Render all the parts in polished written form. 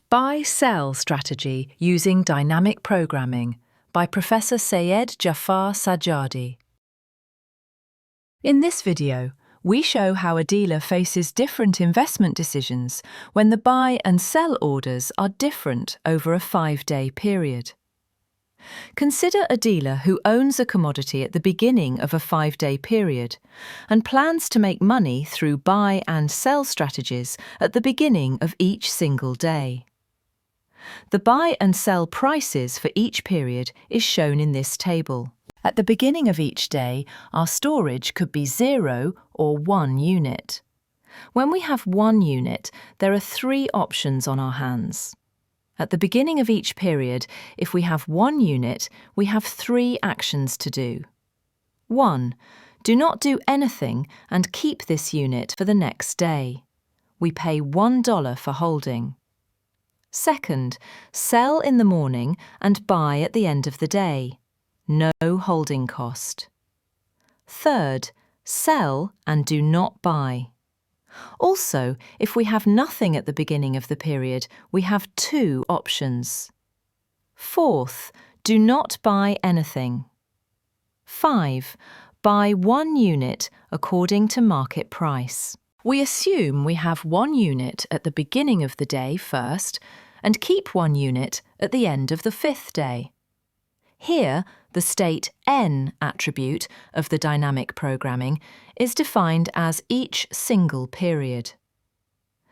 Buy-Sell Strategy Using Dynamic Programming by Professor Sayed Jafar Sajjadi. In this video, we show how a dealer faces different investment decisions when the buy and sell orders are different over a 5-day period. Consider a dealer who owns a commodity at the beginning of a 5-day period and plans to make money through buy and sell strategies at the beginning of each single day. The buy and sell prices for each period is shown in this table. At the beginning of each day, our storage could be 0 or 1 unit. When we have 1 unit, there are 3 options on our hands. At the beginning of each period, if we have 1 unit, we have 3 actions to do. 1. Do not do anything and keep this unit for the next day. We pay $1 for holding. Second, sell in the morning and buy at the end of the day. No holding cost. Third, sell and do not buy. Also, if we have nothing at the beginning of the period, we have 2 options. Fourth, do not buy anything. 5. Buy 1 unit according to market price. We assume we have 1 unit at the beginning of the day first and keep 1 unit at the end of the 5th day. Here, the state N attribute of the dynamic programming is defined as each single period.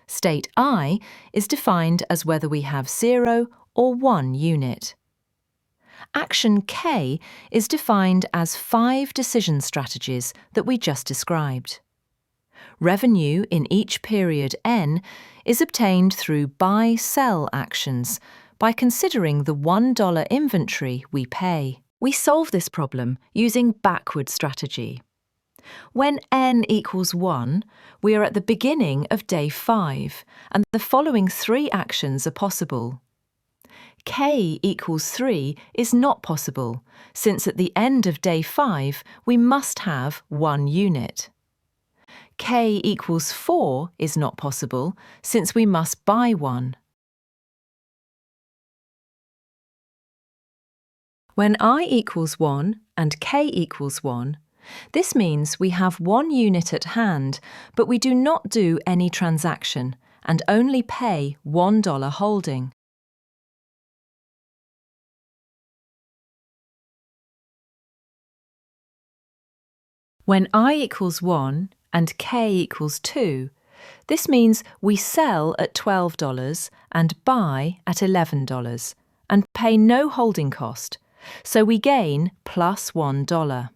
State I is defined as whether we have 0 or 1 unit. Action K is defined as 5 decision strategies that we just described. Revenue in each period N is obtained through buy-sell actions by considering the $1 inventory we pay. We solve this problem using backward strategy. When N equals 1, we are at the beginning of day 5, and the following 3 actions are possible. K equals 3 is not possible, since at the end of day 5 we must have 1 unit. K equals 4 is not possible, since we must buy 1. When I equals 1 and K equals 1, this means we have 1 unit at hand, but we do not do any transaction and only pay $1 holding. When I equals 1 and K equals 2, this means we sell at $12 and buy at $11 and pay no holding cost, so we gain plus $1.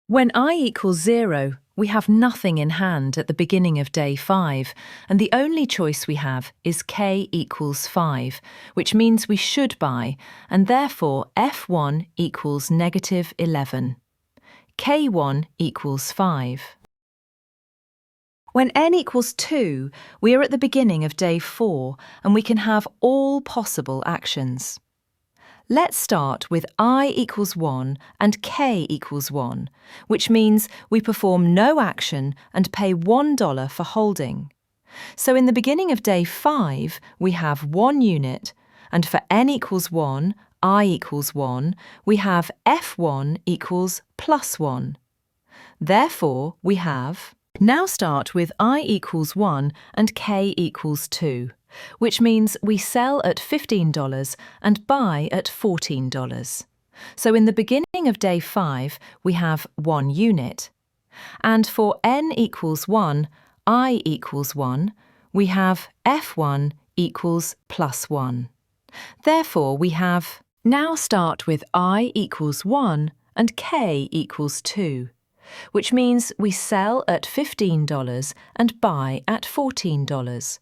When I equals 0, we have nothing in hand at the beginning of day 5, and the only choice we have is K equals 5, which means we should buy, and therefore F1 equals negative 11. K1 equals 5. When N equals 2, we are at the beginning of day 4, and we can have all possible actions. Let's start with I equals 1 and K equals 1, which means we perform no action and pay $1 for holding. So in the beginning of day 5, we have 1 unit, and for N equals 1, I equals 1, we have F1 equals plus 1. Therefore, we have... Now start with I equals 1 and K equals 2. Which means we sell at $15 and buy at $14. So in the beginning of day 5, we have 1 unit. And for N equals 1, I equals 1, we have F1 equals plus 1. Therefore, we have... Now start with I equals 1 and K equals 2, which means we sell at $15 and buy at $14.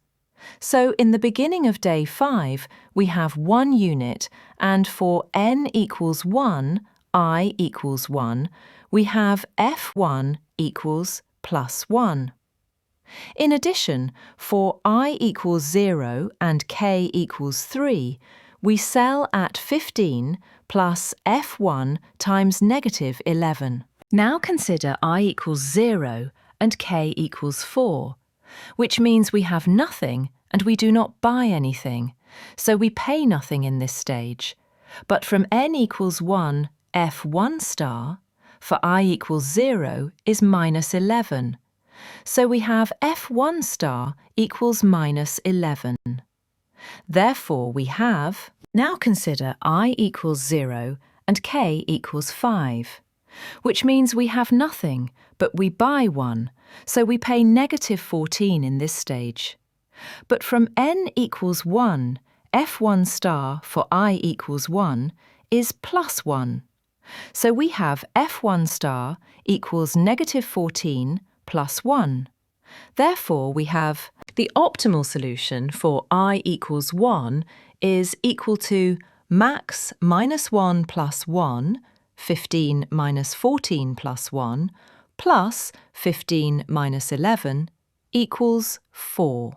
So in the beginning of day 5, we have 1 unit, and for N equals 1, I equals 1, we have F1 equals plus 1. In addition, for I equals 0 and K equals 3, we sell at 15 plus F1 times negative 11. Now consider I equals 0 and K equals 4, which means we have nothing and we do not buy anything, so we pay nothing in this stage. But from n equals 1, f1 star, for I equals 0 is minus 11. So we have f1 star equals minus 11. Therefore we have, now consider I equals 0 and k equals 5, which means we have nothing, but we buy 1, so we pay negative 14 in this stage. But from n equals 1, f1 star for I equals 1 is plus 1. So we have f1 star equals negative 14 plus 1. Therefore we have the optimal solution for I equals 1 is equal to max minus 1 plus 1, 15 minus 14 plus 1, plus 15 minus 11 equals 4.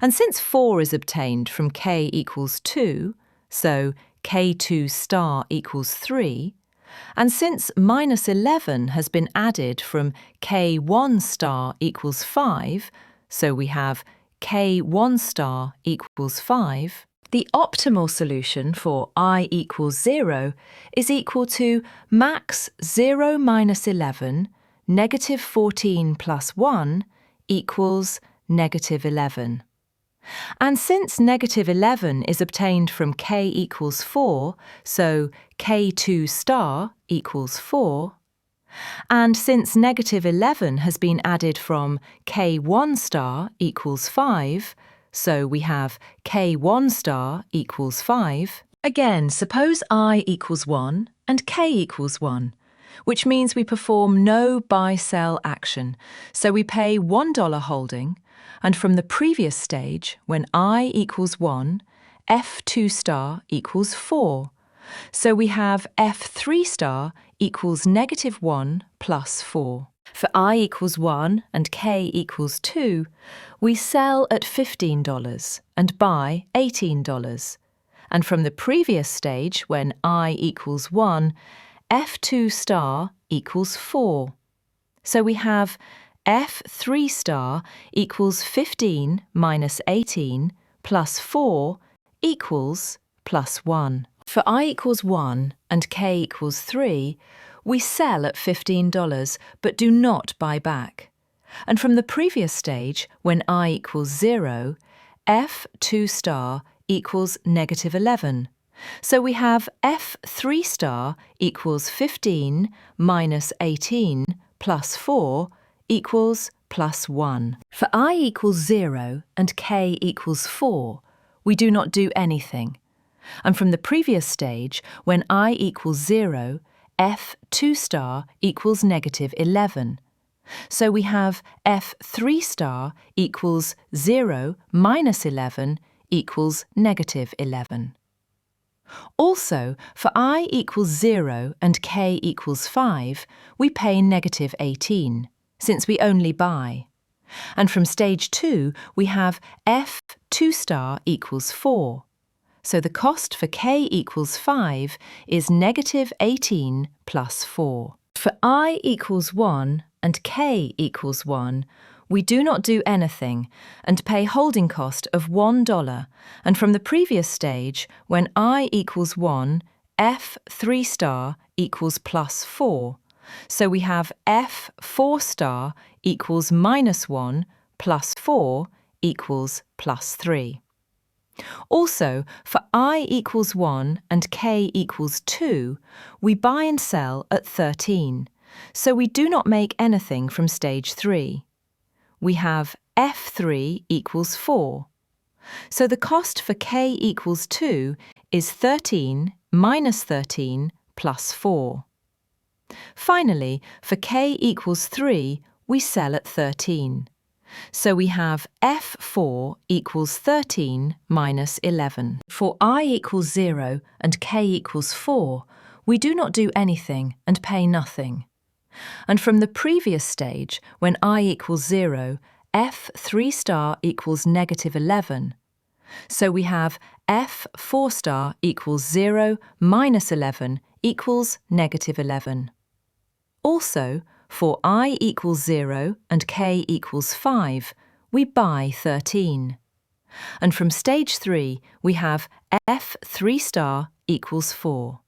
And since 4 is obtained from k equals 2, so k2 star equals 3, and since minus 11 has been added from k1 star equals 5, so we have k1 star equals 5, the optimal solution for I equals 0 is equal to max 0 minus 11, negative 14 plus 1 equals negative 11. And since negative 11 is obtained from k equals 4, so k2 star equals 4, and since negative 11 has been added from k1 star equals 5, so we have k1 star equals 5. Again, suppose I equals 1 and k equals 1, which means we perform no buy-sell action, so we pay $1 holding, and from the previous stage, when I equals 1, f2 star equals 4. So we have f3 star equals negative 1 plus 4. For I equals 1 and k equals 2, we sell at $15 and buy $18. And from the previous stage, when I equals 1, f2 star equals 4. So we have f3 star equals 15 minus 18 plus 4 equals plus 1. For I equals 1 and k equals 3, we sell at $15 but do not buy back. And from the previous stage, when I equals 0, f2 star equals negative 11. So we have f3 star equals 15 minus 18 plus 4 equals plus 1. For I equals 0 and k equals 4, we do not do anything. And from the previous stage, when I equals 0, f2 star equals negative 11. So we have f3 star equals 0 minus 11 equals negative 11. Also, for I equals 0 and k equals 5, we pay negative 18, since we only buy. And from stage 2, we have f2 star equals 4. So the cost for k equals 5 is negative 18 plus 4. For I equals 1 and k equals 1, we do not do anything and pay holding cost of $1. And from the previous stage, when I equals 1, f3 star equals plus 4. So we have f4 star equals minus 1 plus 4 equals plus 3. Also, for I equals 1 and k equals 2, we buy and sell at 13, so we do not make anything from stage 3. We have f3 equals 4. So the cost for k equals 2 is 13 minus 13 plus 4. Finally, for k equals 3, we sell at 13. So we have f4 equals 13 minus 11. For I equals 0 and k equals 4, we do not do anything and pay nothing. And from the previous stage, when I equals 0, f3 star equals negative 11. So we have f4 star equals 0 minus 11 equals negative 11. Also, For I equals 0 and k equals 5, we buy 13. And from stage 3, we have f 3 star equals 4.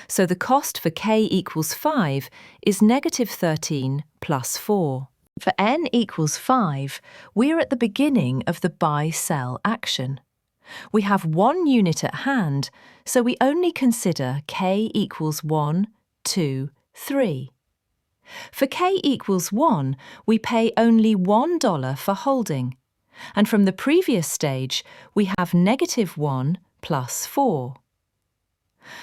So the cost for k equals 5 is negative 13 plus 4. For n equals 5, we're at the beginning of the buy-sell action. We have 1 unit at hand, so we only consider k equals 1, 2, 3. For k equals 1, we pay only $1 for holding. And from the previous stage, we have negative 1 plus 4.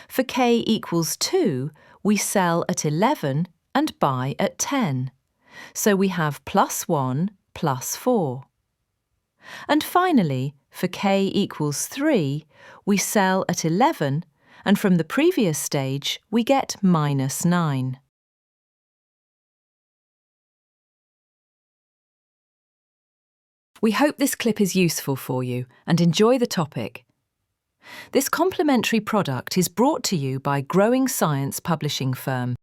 For k equals 2, we sell at 11 and buy at 10. So we have plus 1 plus 4. And finally, for k equals 3, we sell at 11, and from the previous stage, we get minus 9. We hope this clip is useful for you and enjoy the topic. This complimentary product is brought to you by Growing Science publishing firm.